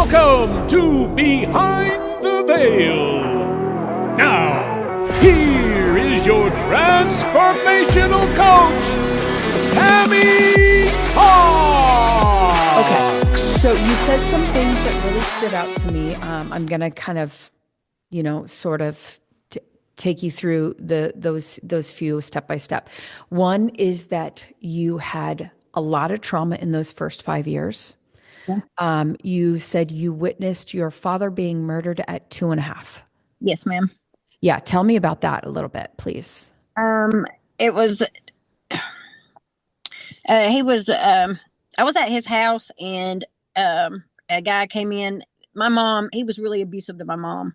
Welcome to Behind the Veil. Now, here is your transformational coach, Tammy Hall. Okay, so you said some things that really stood out to me. I'm going to kind of, sort of take you through those few step by step. One is that you had a lot of trauma in those first 5 years. You said you witnessed your father being murdered at 2.5. Yes, ma'am. Yeah, tell me about that a little bit, please. It was, he was, I was at his house and, a guy came in. My mom, he was really abusive to my mom.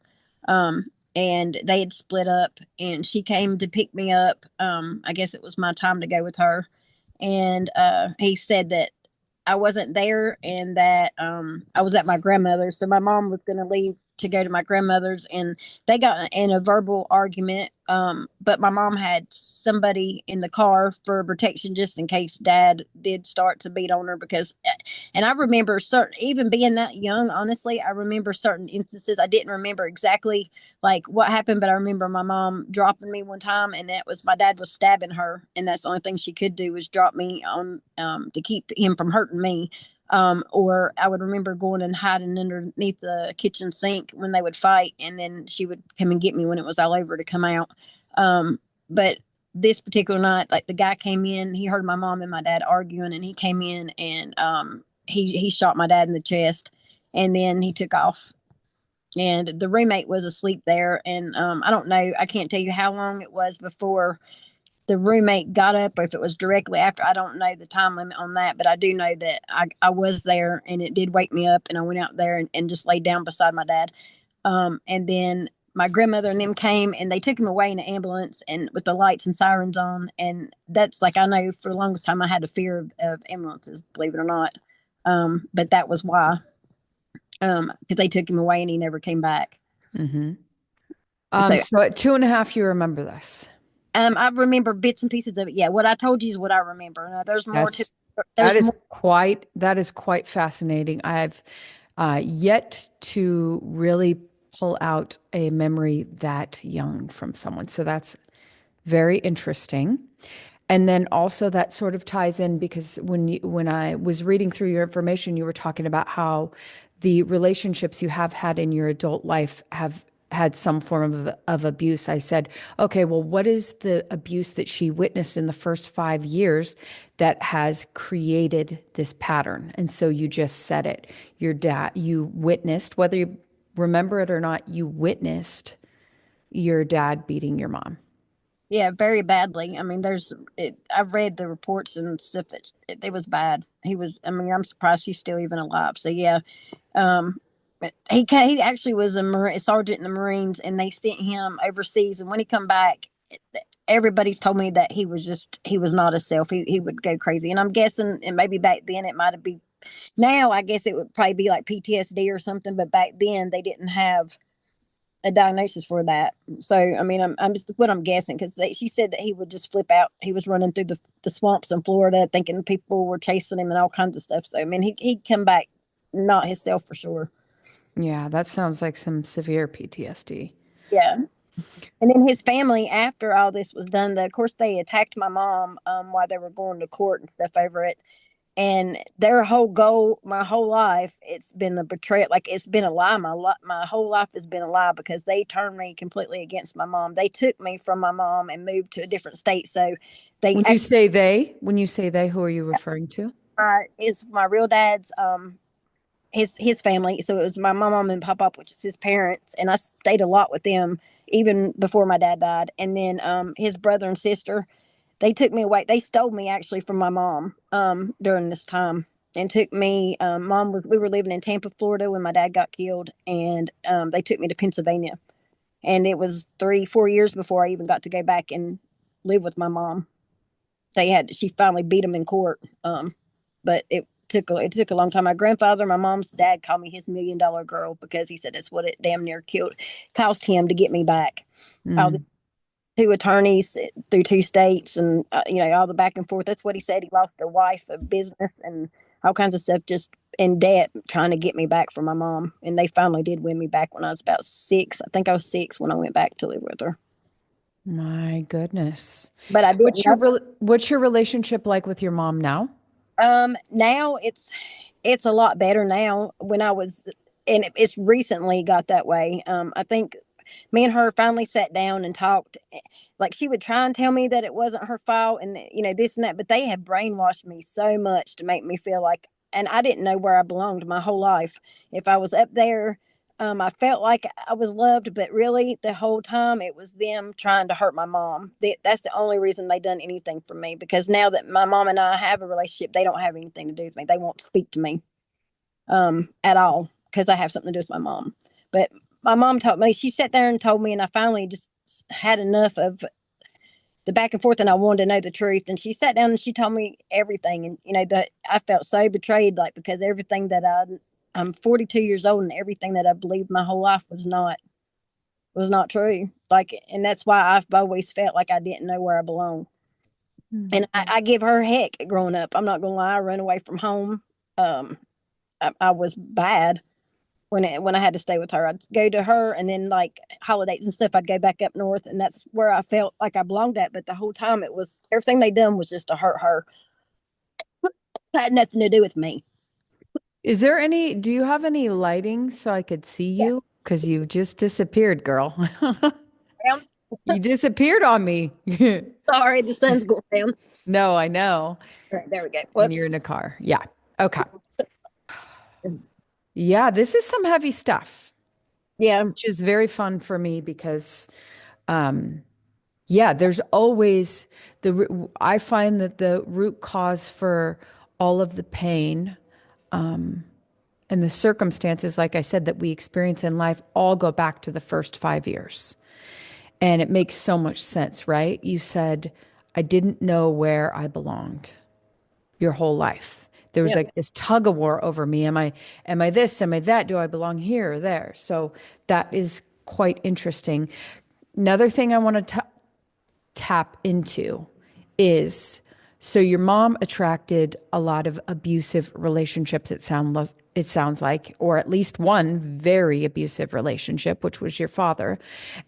And they had split up and she came to pick me up. I guess it was my time to go with her. And, he said that I wasn't there and that I was at my grandmother's. So my mom was going to leave to go to my grandmother's and they got in a verbal argument. But my mom had somebody in the car for protection just in case dad did start to beat on her and I remember even being that young, honestly, I remember certain instances. I didn't remember exactly like what happened, but I remember my mom dropping me one time and that was my dad was stabbing her. And that's the only thing she could do was drop me on, to keep him from hurting me. Or I would remember going and hiding underneath the kitchen sink when they would fight. And then she would come and get me when it was all over to come out. But this particular night, like the guy came in, he heard my mom and my dad arguing and he came in and, he shot my dad in the chest and then he took off and the roommate was asleep there. And, I don't know, I can't tell you how long it was before the roommate got up or if it was directly after. I don't know the time limit on that, but I do know that I was there and it did wake me up and I went out there and just laid down beside my dad. And then my grandmother and them came and they took him away in an ambulance and with the lights and sirens on. And that's like, I know for the longest time I had a fear of ambulances, believe it or not. But that was why, because they took him away and he never came back. Mm-hmm. So at 2.5, you remember this? I remember bits and pieces of it. Yeah, what I told you is what I remember. Now, there's more that is quite fascinating. I've yet to really pull out a memory that young from someone. So that's very interesting. And then also that sort of ties in because when I was reading through your information, you were talking about how the relationships you have had in your adult life have had some form of abuse. I said, okay, well, what is the abuse that she witnessed in the first 5 years that has created this pattern? And so you just said it. Your dad, you witnessed, whether you remember it or not, you witnessed your dad beating your mom. Yeah, very badly. I mean, I've read the reports and stuff that it was bad. I'm surprised she's still even alive. So yeah, but he actually was a sergeant in the Marines and they sent him overseas. And when he come back, everybody's told me that he was not himself. He would go crazy. And I'm guessing, and maybe back then it might have been, now I guess it would probably be like PTSD or something, but back then they didn't have a diagnosis for that. So, I mean, I'm just what I'm guessing because she said that he would just flip out. He was running through the swamps in Florida thinking people were chasing him and all kinds of stuff. So, I mean, he'd come back not himself for sure. Yeah, that sounds like some severe PTSD. Yeah. And then his family, after all this was done, of course, they attacked my mom while they were going to court and stuff over it. And their whole goal, my whole life, it's been a betrayal. Like it's been a lie. My whole life has been a lie because they turned me completely against my mom. They took me from my mom and moved to a different state. So when you say they, who are you referring to? Is my real dad's, his family. So it was my mom and papa, which is his parents. And I stayed a lot with them even before my dad died. And then his brother and sister, they took me away. They stole me actually from my mom during this time and took me. We were living in Tampa, Florida when my dad got killed. And they took me to Pennsylvania. And it was 3-4 years before I even got to go back and live with my mom. She finally beat them in court. But it took a long time. My grandfather, my mom's dad, called me his $1 million girl because he said that's what it damn near cost him to get me back. All the 2 attorneys through 2 states and all the back and forth. That's what he said. He lost a wife, a business, and all kinds of stuff, just in debt, trying to get me back from my mom. And they finally did win me back when I was about 6. I think I was 6 when I went back to live with her. My goodness. But I didn't know. What's your relationship like with your mom now? Now it's a lot better now. When I was, and it's recently got that way. I think me and her finally sat down and talked. Like, she would try and tell me that it wasn't her fault, and this and that, but they have brainwashed me so much to make me feel like, and I didn't know where I belonged my whole life. If I was up there, I felt like I was loved, but really the whole time it was them trying to hurt my mom. That's the only reason they done anything for me, because now that my mom and I have a relationship, they don't have anything to do with me. They won't speak to me at all, because I have something to do with my mom. But my mom told me, she sat there and told me, and I finally just had enough of the back and forth, and I wanted to know the truth. And she sat down and she told me everything. And that I felt so betrayed, like, because everything that I'm 42 years old, and everything that I believed my whole life was not true. Like, and that's why I've always felt like I didn't know where I belong. Mm. And I give her heck growing up. I'm not gonna lie, I ran away from home. I was bad when I had to stay with her. I'd go to her, and then like holidays and stuff, I'd go back up north, and that's where I felt like I belonged at. But the whole time, it was everything they done was just to hurt her. It had nothing to do with me. Do you have any lighting so I could see Yeah. you? Because you just disappeared, girl. Down. You disappeared on me. Sorry, the sun's going down. No, I know. All right, there we go. And you're Whoops. in a car. Yeah. Okay. Yeah, this is some heavy stuff, Yeah. which is very fun for me because, um, yeah, there's always I find that the root cause for all of the pain, and the circumstances, like I said, that we experience in life all go back to the first 5 years. And it makes so much sense, right? You said, I didn't know where I belonged your whole life. There was Yep. like this tug of war over me. Am I this? Am I that? Do I belong here or there? So that is quite interesting. Another thing I want to tap into is, so your mom attracted a lot of abusive relationships, it sounds like, or at least one very abusive relationship, which was your father.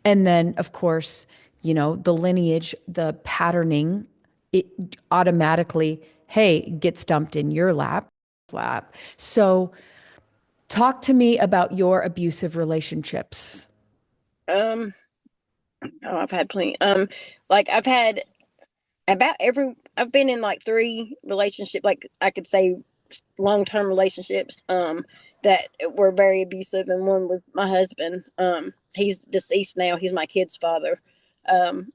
And then of course, the lineage, the patterning, it automatically, hey, gets dumped in your lap. So talk to me about your abusive relationships. Um. Oh, I've had plenty. Like, I've had I've been in like 3 relationships, like I could say long-term relationships, that were very abusive. And one was my husband. He's deceased now. He's my kid's father.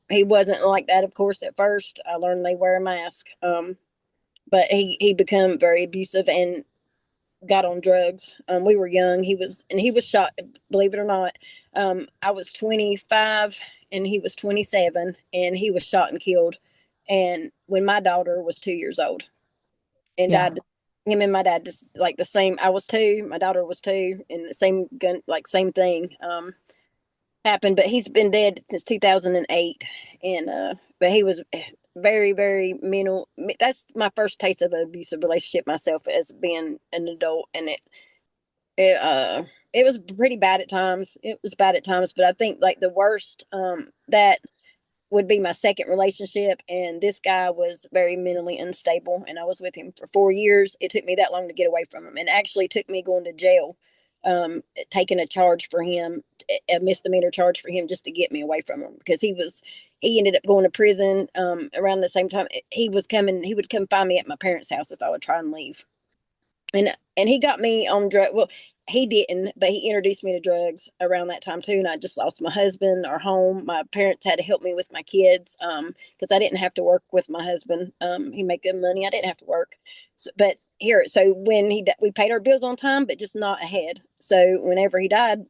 He wasn't like that, of course. At first I learned they wear a mask. But he became very abusive and got on drugs. We were young. He was shot, believe it or not. I was 25 and he was 27, and he was shot and killed. And when my daughter was 2 years old, and Yeah. died, him and my dad just like the same. I was 2, my daughter was 2, and the same gun, like same thing, happened. But he's been dead since 2008. And but he was very, very mental. That's my first taste of an abusive relationship myself, as being an adult. And it was pretty bad at times. It was bad at times, but I think like the worst, that would be my second relationship. And this guy was very mentally unstable, and I was with him for 4 years. It took me that long to get away from him, and actually took me going to jail, taking a charge for him, a misdemeanor charge for him, just to get me away from him, because he ended up going to prison. Around the same time he would come find me at my parents' house if I would try and leave. And he got me on drug. Well, he didn't, but he introduced me to drugs around that time too. And I just lost my husband, our home. My parents had to help me with my kids, because I didn't have to work with my husband. He made good money. I didn't have to work. So when we paid our bills on time, but just not ahead. So whenever he died,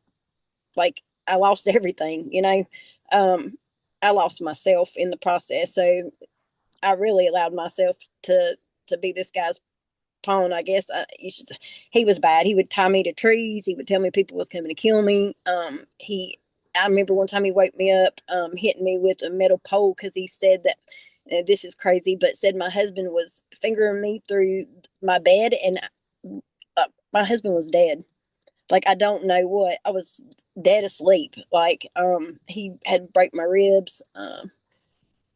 like, I lost everything. I lost myself in the process. So I really allowed myself to be this guy's pawn, I guess. He was bad. He would tie me to trees. He would tell me people was coming to kill me. I remember one time he woke me up, hitting me with a metal pole, because he said that this is crazy, but said my husband was fingering me through my bed, and my husband was dead. Like, I don't know what. I was dead asleep. Like, he had break my ribs. I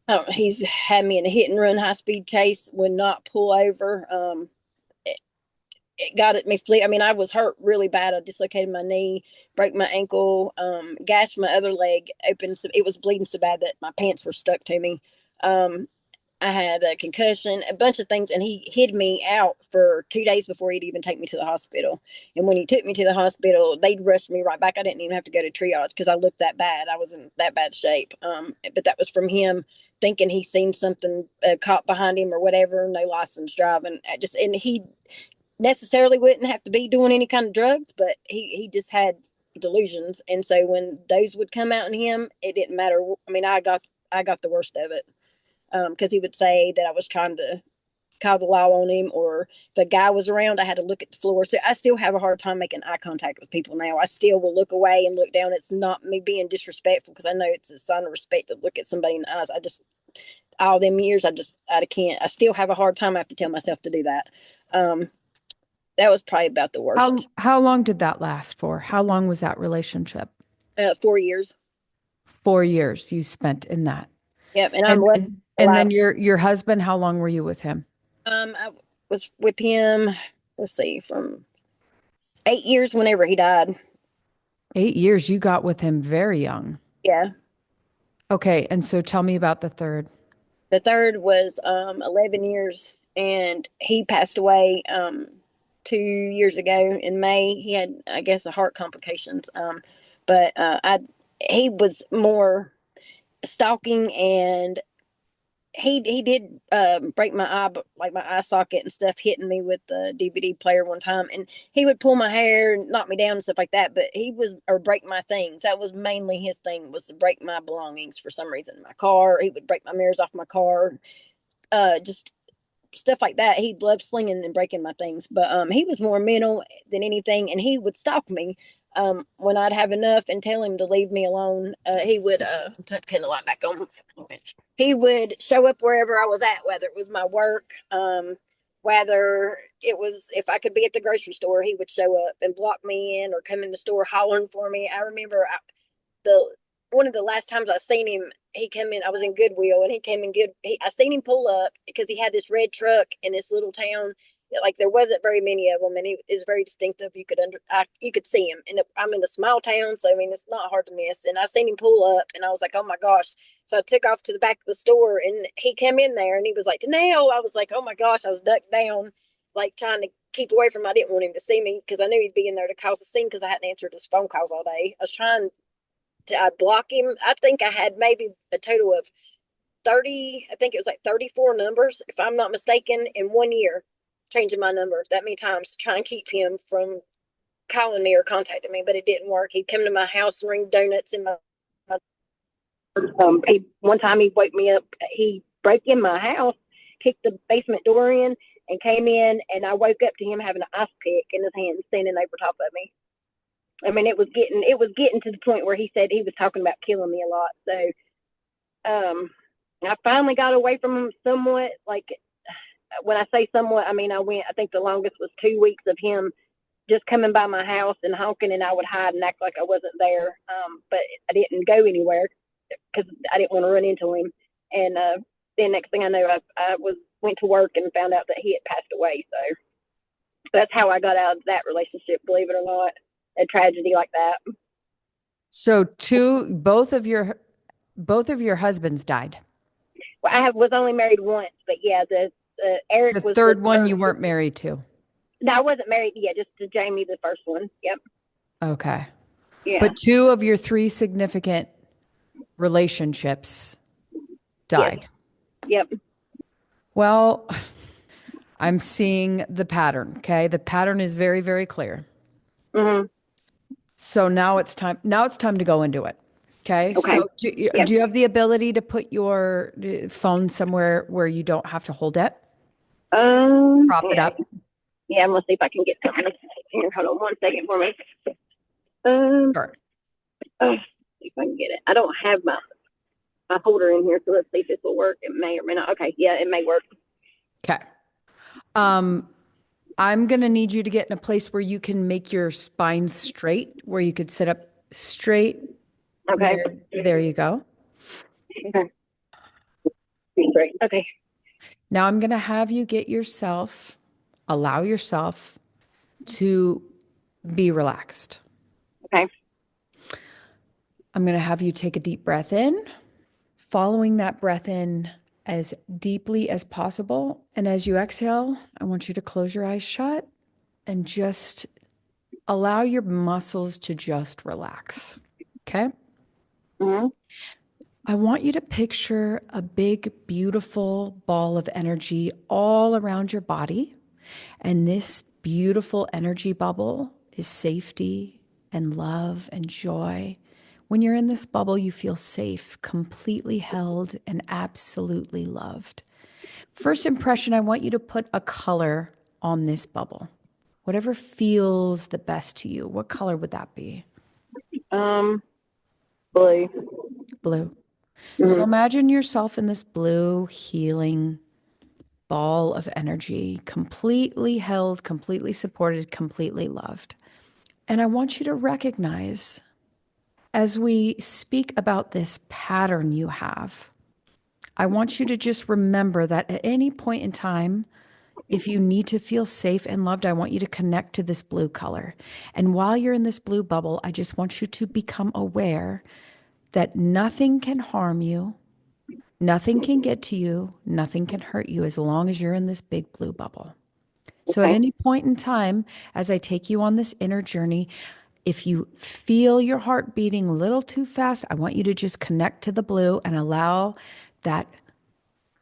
don't, he's had me in a hit and run high speed chase, would not pull over. It got at me flee. I mean, I was hurt really bad. I dislocated my knee, broke my ankle, gashed my other leg open. So it was bleeding so bad that my pants were stuck to me. I had a concussion, a bunch of things, and he hid me out for 2 days before he'd even take me to the hospital. And when he took me to the hospital, they'd rushed me right back. I didn't even have to go to triage because I looked that bad. I was in that bad shape. But that was from him thinking he seen something, a cop behind him or whatever, no license driving. And he necessarily wouldn't have to be doing any kind of drugs, but he just had delusions. And so when those would come out in him, it didn't matter. I mean, I got the worst of it. Because he would say that I was trying to call the law on him, or if a guy was around, I had to look at the floor. So I still have a hard time making eye contact with people now. I still will look away and look down. It's not me being disrespectful, because I know it's a sign of respect to look at somebody in the eyes. I just, all them years, I can't. I still have a hard time. I have to tell myself to do that. That was probably about the worst. How long did that last for? How long was that relationship? 4 years. 4 years you spent in that. Yep, and I'm alive. And then your husband, how long were you with him? I was with him, let's see, from 8 years whenever he died. 8 years. You got with him very young. Yeah. Okay, and so tell me about the third. The third was 11 years, and he passed away 2 years ago in May. He had, I guess, a heart complications. But he was more stalking, and he did break my eye, like my eye socket and stuff, hitting me with the DVD player one time. And he would pull my hair and knock me down and stuff like that. But or break my things. That was mainly his thing, was to break my belongings for some reason. My car, he would break my mirrors off my car. Just stuff like that. He loved slinging and breaking my things. But he was more mental than anything, and he would stalk me. When I'd have enough and tell him to leave me alone, he would turn the light back on. He would show up wherever I was at, whether it was my work, whether it was, if I could be at the grocery store, he would show up and block me in, or come in the store hollering for me. I remember one of the last times I seen him, he came in, I was in Goodwill, and he came in I seen him pull up because he had this red truck in this little town. Like, there wasn't very many of them, and he is very distinctive. You could see him, and I'm in a small town, so I mean, it's not hard to miss. And I seen him pull up, and I was like, oh my gosh. So I took off to the back of the store, and he came in there, and he was like, Danelle. I was like, oh my gosh. I was ducked down, like trying to keep away from him. I didn't want him to see me, because I knew he'd be in there to cause a scene, because I hadn't answered his phone calls all day. I was trying to block him. I think I had maybe a total of 30, I think it was like 34 numbers, if I'm not mistaken, in 1 year, changing my number that many times to try and keep him from calling me or contacting me. But it didn't work. He'd come to my house and ring donuts in my one time he woke me up. He broke in my house, kicked the basement door in, and came in, and I woke up to him having an ice pick in his hand, standing over top of me. I mean, it was getting to the point where he said he was talking about killing me a lot. So I finally got away from him somewhat. Like, when I say somewhat, I mean, I think the longest was 2 weeks of him just coming by my house and honking, and I would hide and act like I wasn't there. But I didn't go anywhere because I didn't want to run into him. And then next thing I know, I went to work and found out that he had passed away. So that's how I got out of that relationship, believe it or not, a tragedy like that. So both of your husbands died. Well, I was only married once, but yeah, Eric The was third one you weren't married to. No, I wasn't married. Yeah, just to Jamie, the first one. Yep. Okay. Yeah. But 2 of your 3 significant relationships died. Yes. Yep. Well, I'm seeing the pattern. Okay. The pattern is very, very clear. Mm-hmm. So now it's time to go into it. Okay. Okay. So do you have the ability to put your phone somewhere where you don't have to hold it? Prop it up. Yeah, I'm gonna see if I can get something here. Hold on 1 second for me. Sure. See if I can get it. I don't have my I hold her in here, so let's see if this will work. It may or may not. Okay, yeah, it may work. Okay. I'm going to need you to get in a place where you can make your spine straight, where you could sit up straight. Okay. There you go. Okay. Great. Okay. Now I'm going to have you allow yourself to be relaxed. Okay. I'm going to have you take a deep breath in, following that breath in as deeply as possible. And as you exhale, I want you to close your eyes shut and just allow your muscles to just relax. Okay? Mm-hmm. I want you to picture a big, beautiful ball of energy all around your body. And this beautiful energy bubble is safety and love and joy. When you're in this bubble, you feel safe, completely held, and absolutely loved. First impression, I want you to put a color on this bubble. Whatever feels the best to you. What color would that be? Blue. Blue. So Mm-hmm. imagine yourself in this blue, healing ball of energy, completely held, completely supported, completely loved. And I want you to recognize, as we speak about this pattern you have, I want you to just remember that at any point in time, if you need to feel safe and loved, I want you to connect to this blue color. And while you're in this blue bubble, I just want you to become aware that nothing can harm you, nothing can get to you, nothing can hurt you as long as you're in this big blue bubble. So at Okay. any point in time, as I take you on this inner journey, if you feel your heart beating a little too fast, I want you to just connect to the blue and allow that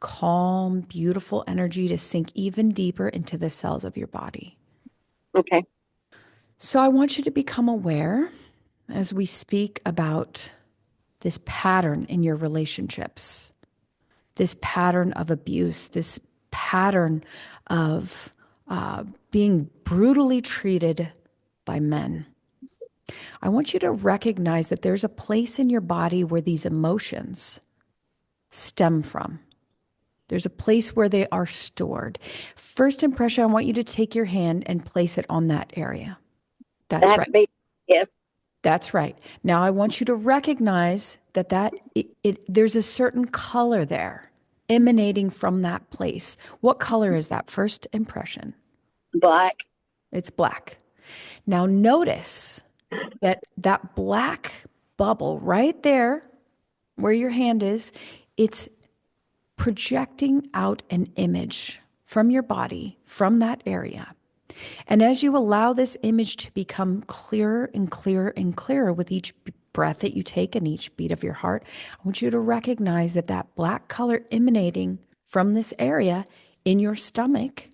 calm, beautiful energy to sink even deeper into the cells of your body. Okay. So I want you to become aware as we speak about this pattern in your relationships, this pattern of abuse, this pattern of being brutally treated by men. I want you to recognize that there's a place in your body where these emotions stem from. There's a place where they are stored. First impression, I want you to take your hand and place it on that area. That That's have right. to be. Yes. That's right. Now I want you to recognize that there's a certain color there emanating from that place. What color is that first impression? Black. It's black. Now notice that black bubble right there where your hand is, it's projecting out an image from your body, from that area. And as you allow this image to become clearer and clearer and clearer with each breath that you take and each beat of your heart, I want you to recognize that that black color emanating from this area in your stomach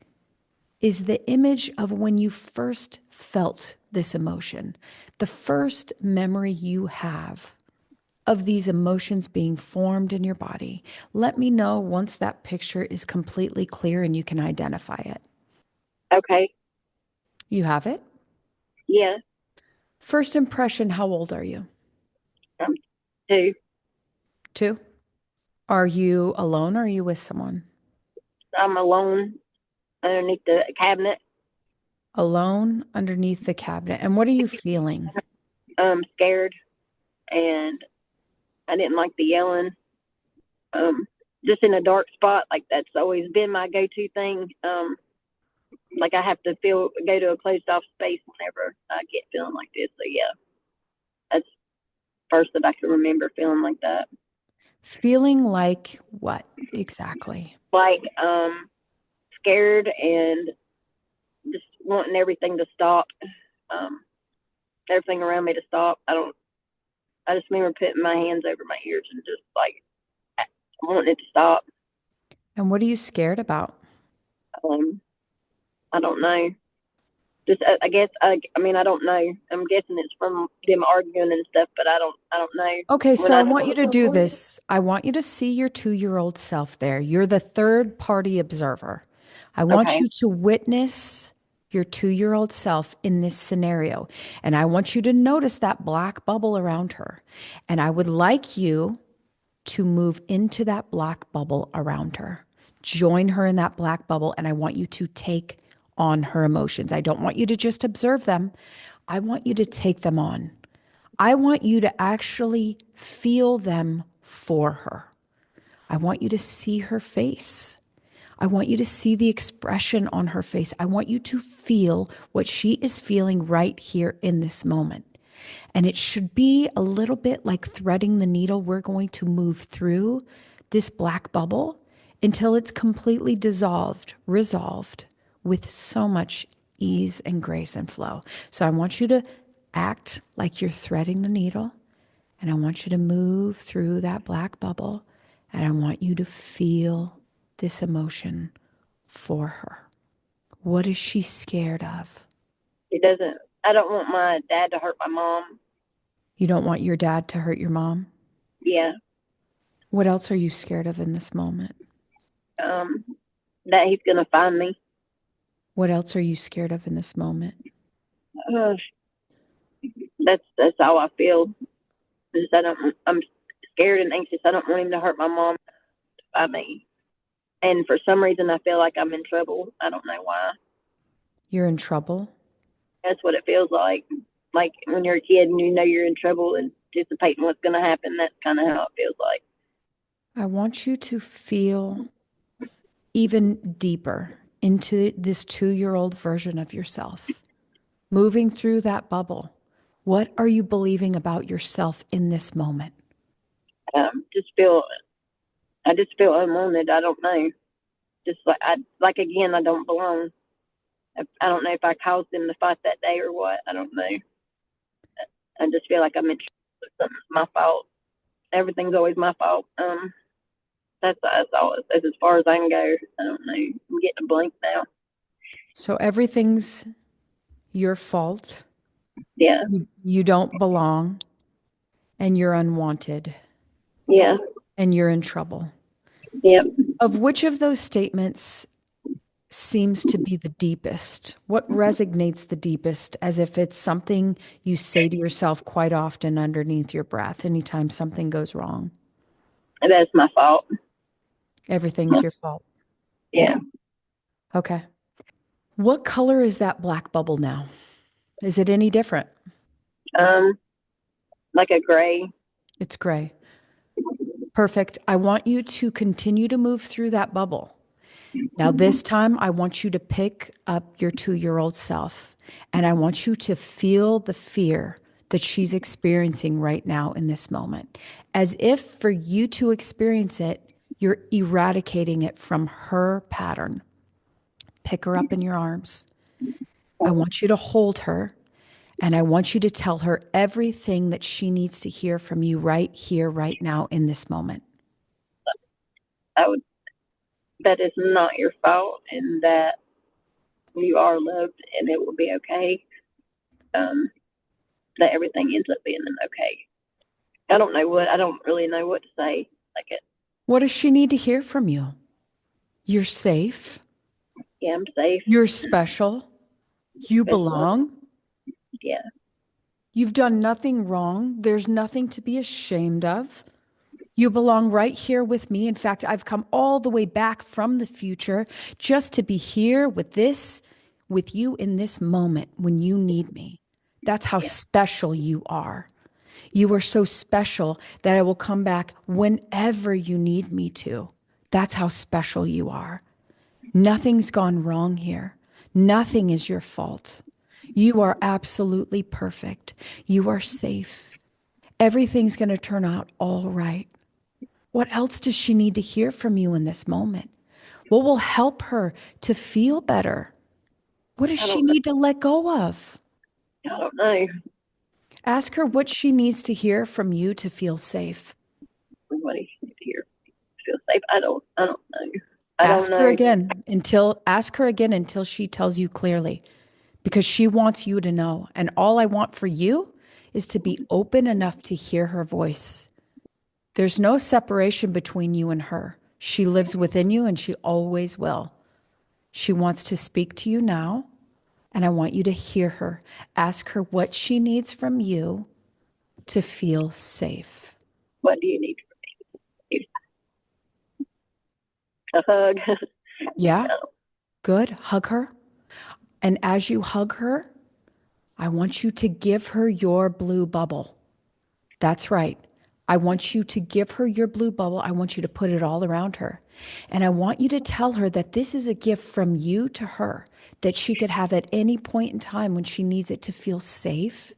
is the image of when you first felt this emotion, the first memory you have of these emotions being formed in your body. Let me know once that picture is completely clear and you can identify it. Okay. You have it? Yeah. First impression, how old are you? 2. 2. Are you alone or are you with someone? I'm alone underneath the cabinet. Alone underneath the cabinet. And what are you feeling? Scared, and I didn't like the yelling. Just in a dark spot, like that's always been my go-to thing. Like I have to go to a closed off space whenever I get feeling like this. So yeah, that's first that I can remember feeling like that. Feeling like what exactly? Like scared and just wanting everything to stop. Everything around me to stop. I just remember putting my hands over my ears and just like wanting it to stop. And what are you scared about? I don't know. Just I guess I mean I don't know. I'm guessing it's from them arguing and stuff, but I don't know. Okay, so I want you to do this. I want you to see your 2-year-old self there. You're the third party observer. I want Okay. you to witness your 2-year-old self in this scenario. And I want you to notice that black bubble around her. And I would like you to move into that black bubble around her. Join her in that black bubble, and I want you to take on her emotions. I don't want you to just observe them. I want you to take them on. I want you to actually feel them for her. I want you to see her face. I want you to see the expression on her face. I want you to feel what she is feeling right here in this moment. And it should be a little bit like threading the needle. We're going to move through this black bubble until it's completely dissolved, resolved with so much ease and grace and flow. So I want you to act like you're threading the needle, and I want you to move through that black bubble, and I want you to feel this emotion for her. What is she scared of? I don't want my dad to hurt my mom. You don't want your dad to hurt your mom? Yeah. What else are you scared of in this moment? That he's going to find me. What else are you scared of in this moment? That's how I feel. I'm scared and anxious. I don't want him to hurt my mom. I mean, and for some reason, I feel like I'm in trouble. I don't know why. You're in trouble? That's what it feels like. Like when you're a kid and you know you're in trouble and anticipating what's going to happen. That's kind of how it feels like. I want you to feel even deeper into this 2-year-old version of yourself. Moving through that bubble, what are you believing about yourself in this moment? I just feel unwanted. I don't know. Just like again, I don't belong. I don't know if I caused them to fight that day or what. I don't know. I just feel like I'm in trouble. Something's my fault. Everything's always my fault. That's all. That's as far as I can go. I don't know. I'm getting a blank now. So everything's your fault. Yeah. You don't belong, and you're unwanted. Yeah. And you're in trouble. Yep. Of which of those statements seems to be the deepest? What resonates the deepest, as if it's something you say to yourself quite often underneath your breath anytime something goes wrong? That's my fault. Everything's your fault. Yeah. Okay. What color is that black bubble now? Is it any different? Like a gray. It's gray. Perfect. I want you to continue to move through that bubble. Now, this time, I want you to pick up your 2-year-old self, and I want you to feel the fear that she's experiencing right now in this moment. As if for you to experience it, you're eradicating it from her pattern. Pick her up in your arms. I want you to hold her, and I want you to tell her everything that she needs to hear from you right here, right now, in this moment. That is not your fault, and that you are loved, and it will be okay. That everything ends up being okay. I don't really know what to say. What does she need to hear from you? You're safe. Yeah, I'm safe. You're special. You belong. Yeah. You've done nothing wrong. There's nothing to be ashamed of. You belong right here with me. In fact, I've come all the way back from the future just to be here with you in this moment when you need me. That's how special you are. You are so special that I will come back whenever you need me to. That's how special you are. Nothing's gone wrong here. Nothing is your fault. You are absolutely perfect. You are safe. Everything's going to turn out all right. What else does she need to hear from you in this moment? What will help her to feel better? What does she need to let go of? I don't know. Ask her what she needs to hear from you to feel safe. What do you need to hear? Feel safe? I don't know. Ask her again until she tells you clearly, because she wants you to know. And all I want for you is to be open enough to hear her voice. There's no separation between you and her. She lives within you, and she always will. She wants to speak to you now, and I want you to hear her. Ask her what she needs from you to feel safe. What do you need from me? A hug. Yeah, good. Hug her. And as you hug her, I want you to give her your blue bubble. That's right. I want you to give her your blue bubble. I want you to put it all around her. And I want you to tell her that this is a gift from you to her that she could have at any point in time when she needs it to feel safe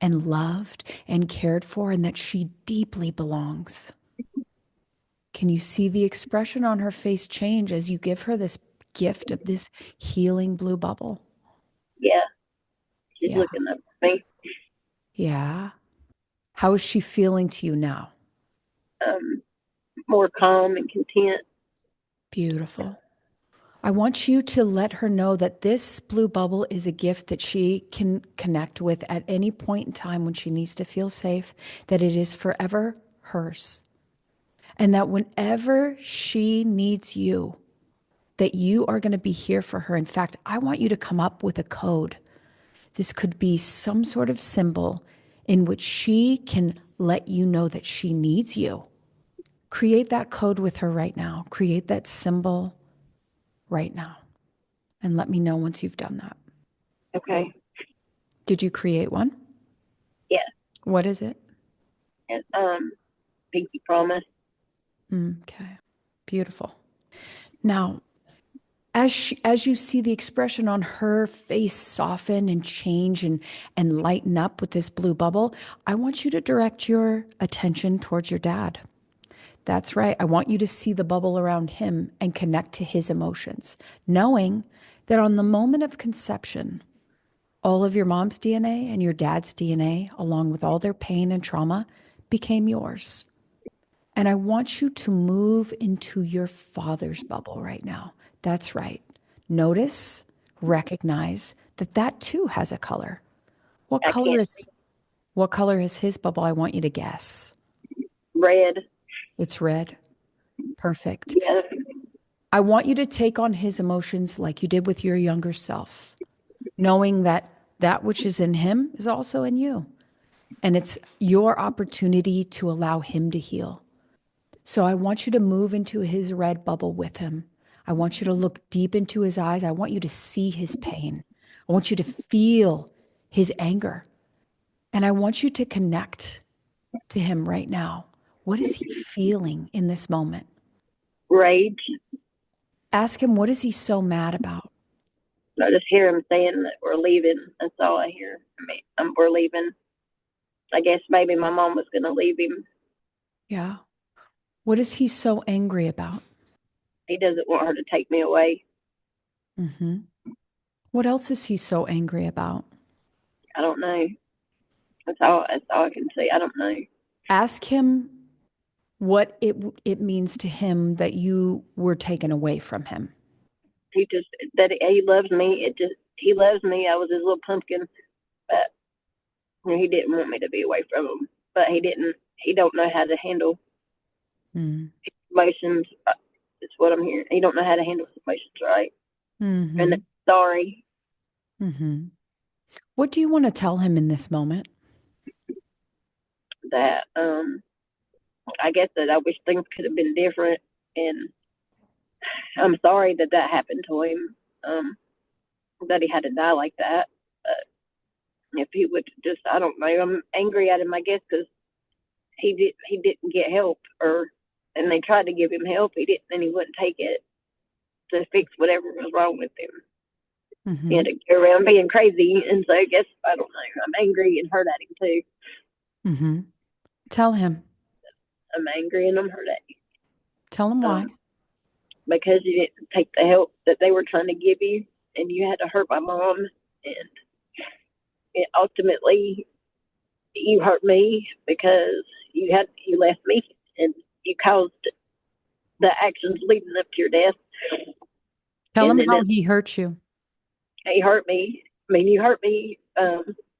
and loved and cared for, and that she deeply belongs. Can you see the expression on her face change as you give her this gift of this healing blue bubble? Yeah, she's Yeah. looking up at me. Yeah. How is she feeling to you now? More calm and content. Beautiful. I want you to let her know that this blue bubble is a gift that she can connect with at any point in time when she needs to feel safe, that it is forever hers. And that whenever she needs you, that you are going to be here for her. In fact, I want you to come up with a code. This could be some sort of symbol in which she can let you know that she needs you. Create that code with her right now. Create that symbol right now. And let me know once you've done that. Okay. Did you create one? Yeah. What is it? And pinky promise. Okay. Beautiful. Now, as you see the expression on her face soften and change and lighten up with this blue bubble, I want you to direct your attention towards your dad. That's right. I want you to see the bubble around him and connect to his emotions, knowing that on the moment of conception, all of your mom's DNA and your dad's DNA, along with all their pain and trauma, became yours. And I want you to move into your father's bubble right now. That's right. Notice, recognize that that too has a color. What I color can't. is what color is his bubble? I want you to guess. Red. It's red. Perfect. Yeah. I want you to take on his emotions like you did with your younger self, knowing that that which is in him is also in you. And it's your opportunity to allow him to heal. So I want you to move into his red bubble with him. I want you to look deep into his eyes. I want you to see his pain. I want you to feel his anger. And I want you to connect to him right now. What is he feeling in this moment? Rage. Ask him, what is he so mad about? I just hear him saying that we're leaving. That's all I hear. I mean, we're leaving. I guess maybe my mom was going to leave him. Yeah. What is he so angry about? He doesn't want her to take me away. Mm-hmm. What else is he so angry about? I don't know. That's all I can say. I don't know. Ask him what it means to him that you were taken away from him. He just that he loves me. He loves me. I was his little pumpkin, but he didn't want me to be away from him. But he didn't. He don't know how to handle emotions. It's what I'm hearing. He don't know how to handle emotions, right? Mm-hmm. And sorry. Mm-hmm. What do you want to tell him in this moment? That I guess that I wish things could have been different, and I'm sorry that that happened to him. That he had to die like that. If he would just, I don't know. I'm angry at him, I guess, because he didn't get help, and they tried to give him help. He didn't, and he wouldn't take it to fix whatever was wrong with him. Mm-hmm. He had to go around being crazy, and so I guess I don't know. I'm angry and hurt at him too. Mm-hmm. Tell him. I'm angry and I'm hurt at him. Tell him why. Because you didn't take the help that they were trying to give you, and you had to hurt my mom, and ultimately you hurt me because you left me and you caused the actions leading up to your death. Tell And him how he hurt you. He hurt me. I mean, you hurt me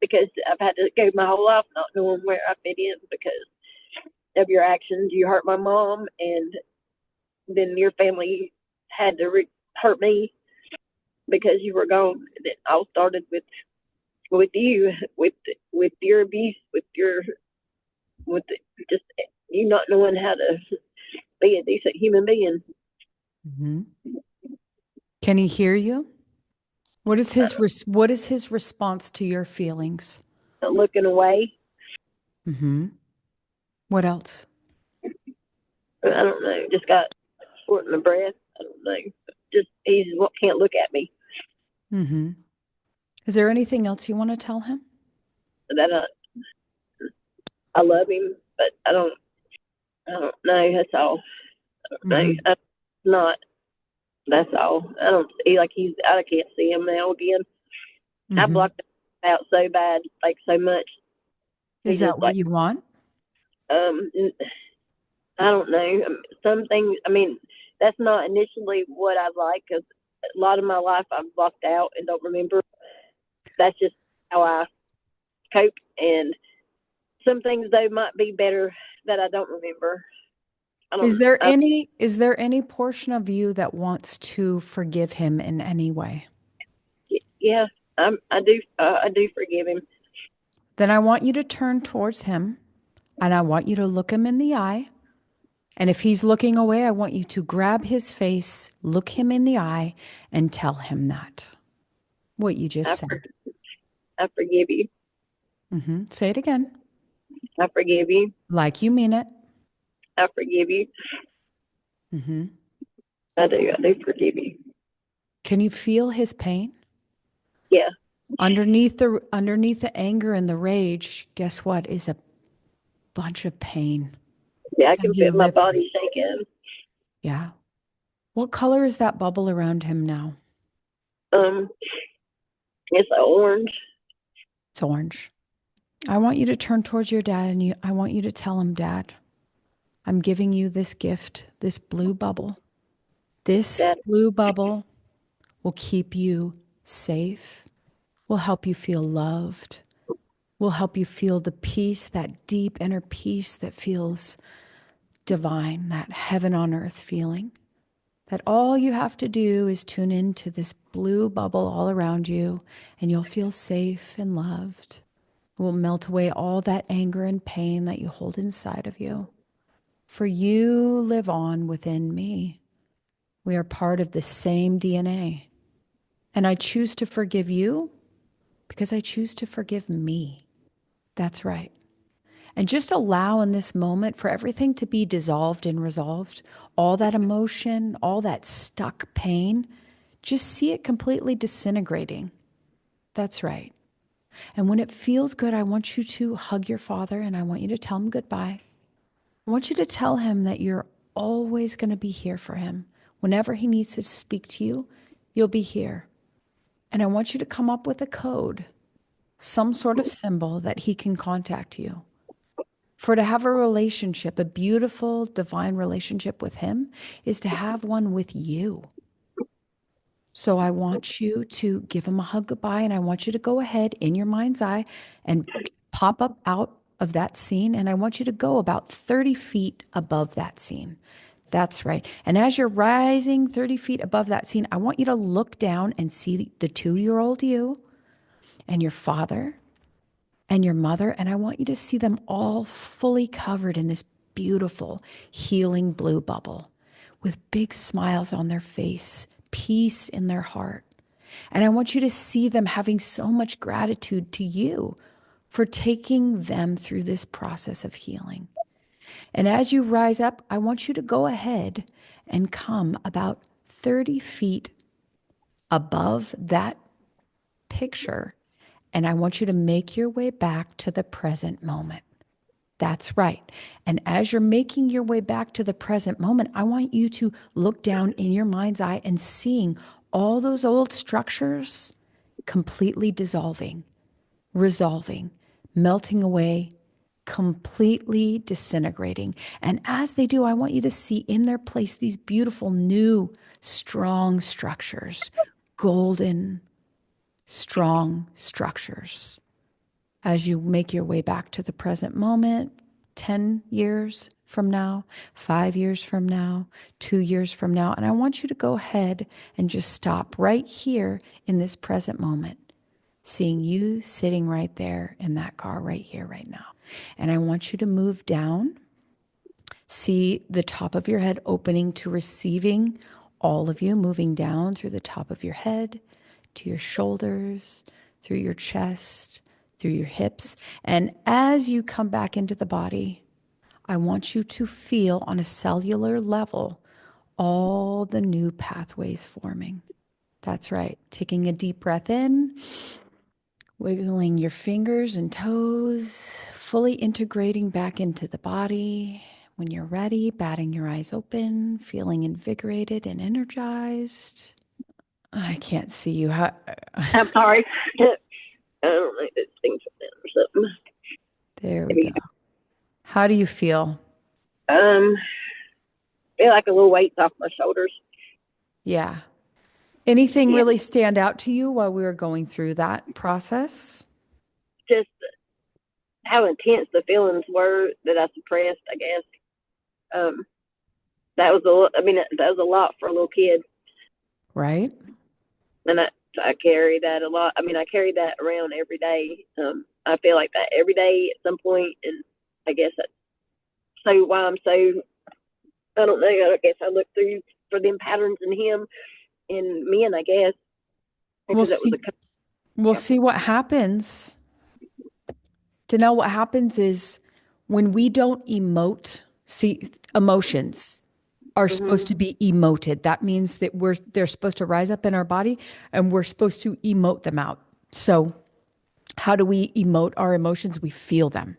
because I've had to go my whole life not knowing where I fit in because of your actions. You hurt my mom, and then your family had to hurt me because you were gone. It all started with you, with your abuse, with just you not knowing how to be a decent human being. Mhm. Can he hear you? What is his response to your feelings? Looking away. Mm-hmm. What else? I don't know. Just got short in the breath. I don't know. Just he just can't look at me. Mm-hmm. Is there anything else you want to tell him? That I love him, but I don't. I don't know. That's all. I don't know. Mm-hmm. I'm not. That's all. I don't see like he's. I can't see him now again. I Mm-hmm. blocked him out so bad, like so much. He Is that just what like you want? um. I don't know. Some things. I mean, that's not initially what I like because a lot of my life I've blocked out and don't remember. That's just how I cope. And some things though might be better that I don't remember. I Is don't. there any portion of you that wants to forgive him in any way? Yeah, I do. I do forgive him. Then I want you to turn towards him and I want you to look him in the eye. And if he's looking away, I want you to grab his face, look him in the eye, and tell him that. What you just I, said. I forgive you. Say it again. I forgive you. Like you mean it. I forgive you. hmm I do. I do forgive you. Can you feel his pain? Yeah. Underneath the anger and the rage, guess what? Is a bunch of pain Yeah, I that can you feel my lived with. body shaking. Yeah. What color is that bubble around him now? Um, it's orange. It's orange. I want you to turn towards your dad and I want you to tell him, Dad, I'm giving you this gift, this blue bubble. This That blue bubble will keep you safe, will help you feel loved, will help you feel the peace, that deep inner peace that feels divine, that heaven on earth feeling. That all you have to do is tune into this blue bubble all around you, and you'll feel safe and loved. It will melt away all that anger and pain that you hold inside of you. For you live on within me. We are part of the same DNA. And I choose to forgive you because I choose to forgive me. That's right. And just allow in this moment for everything to be dissolved and resolved. All that emotion, all that stuck pain, just see it completely disintegrating. That's right. And when it feels good, I want you to hug your father and I want you to tell him goodbye. I want you to tell him that you're always going to be here for him. Whenever he needs to speak to you, you'll be here. And I want you to come up with a code, some sort of symbol that he can contact you. For to have a relationship, a beautiful, divine relationship with him, is to have one with you. So I want you to give him a hug goodbye, and I want you to go ahead in your mind's eye and pop up out of that scene. And I want you to go about 30 feet above that scene. That's right. And as you're rising 30 feet above that scene, I want you to look down and see the 2-year-old you and your father and your mother. And I want you to see them all fully covered in this beautiful, healing blue bubble with big smiles on their face, peace in their heart. And I want you to see them having so much gratitude to you for taking them through this process of healing. And as you rise up, I want you to go ahead and come about 30 feet above that picture. And I want you to make your way back to the present moment. That's right. And as you're making your way back to the present moment, I want you to look down in your mind's eye and seeing all those old structures completely dissolving, resolving, melting away, completely disintegrating. And as they do, I want you to see in their place these beautiful, new, strong structures, golden, strong structures. As you make your way back to the present moment, 10 years from now, 5 years from now, 2 years from now. And I want you to go ahead and just stop right here in this present moment, seeing you sitting right there in that car right here, right now. And I want you to move down, see the top of your head opening to receiving all of you, moving down through the top of your head, to your shoulders, through your chest, through your hips. And as you come back into the body, I want you to feel on a cellular level all the new pathways forming. That's right. Taking a deep breath in, wiggling your fingers and toes, fully integrating back into the body. When you're ready, batting your eyes open, feeling invigorated and energized. I can't see you. I'm sorry. I don't know. This thing's or something. There we go. How do you feel? Feel like a little weight's off my shoulders. Yeah. Anything really stand out to you while we were going through that process? Just how intense the feelings were that I suppressed, I guess. That was that was a lot for a little kid. Right. And I carry that a lot. I mean, I carry that around every day. I feel like that every day at some point, and I guess that's so why I'm so, I don't know, I guess I look through for them patterns in him and men, I guess. We'll see what happens. Danelle, what happens is when we don't emote, see, emotions are supposed to be emoted. That means that they're supposed to rise up in our body and we're supposed to emote them out. So how do we emote our emotions? We feel them.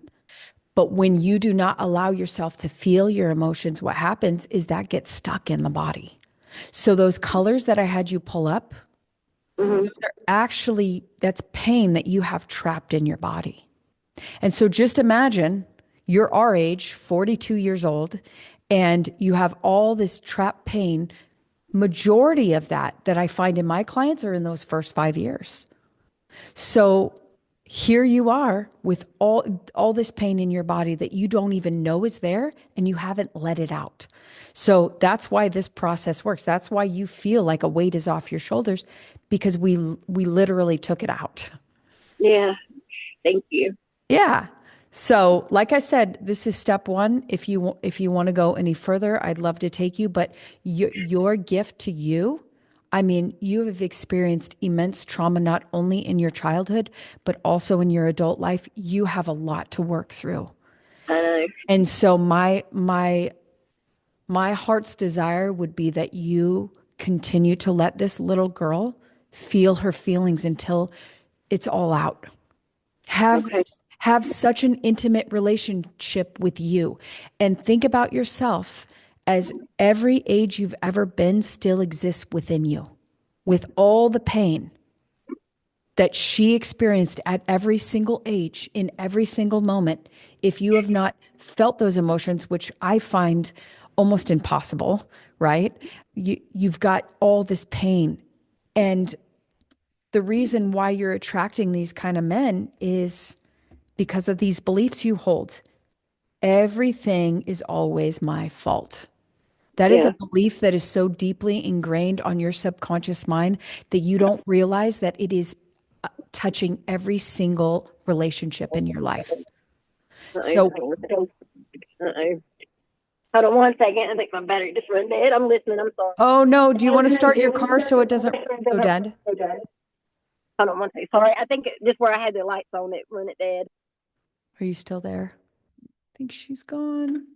But when you do not allow yourself to feel your emotions, what happens is that gets stuck in the body. So those colors that I had you pull up, those are actually, that's pain that you have trapped in your body. And so just imagine you're our age, 42 years old, and you have all this trapped pain. Majority of that I find in my clients are in those first 5 years. So here you are with all this pain in your body that you don't even know is there and you haven't let it out. So that's why this process works. That's why you feel like a weight is off your shoulders, because we literally took it out. Yeah. Thank you. Yeah. So, like I said, this is step one. If you want to go any further, I'd love to take you. But your gift to you, I mean, you have experienced immense trauma, not only in your childhood, but also in your adult life. You have a lot to work through. I know. And so my heart's desire would be that you continue to let this little girl feel her feelings until it's all out. Have such an intimate relationship with you, and think about yourself as every age you've ever been still exists within you, with all the pain that she experienced at every single age, in every single moment. If you have not felt those emotions, which I find almost impossible, right? You've got all this pain. And the reason why you're attracting these kind of men is because of these beliefs you hold. Everything is always my fault. That is a belief that is so deeply ingrained on your subconscious mind that you don't realize that it is touching every single relationship in your life. So, hold on one second. I think my battery just ran dead. I'm listening. I'm sorry. oh no, do you want to start your car so it doesn't go dead? Hold on one second. Sorry. I think just where I had the lights on, it run it dead. Are you still there? I think she's gone.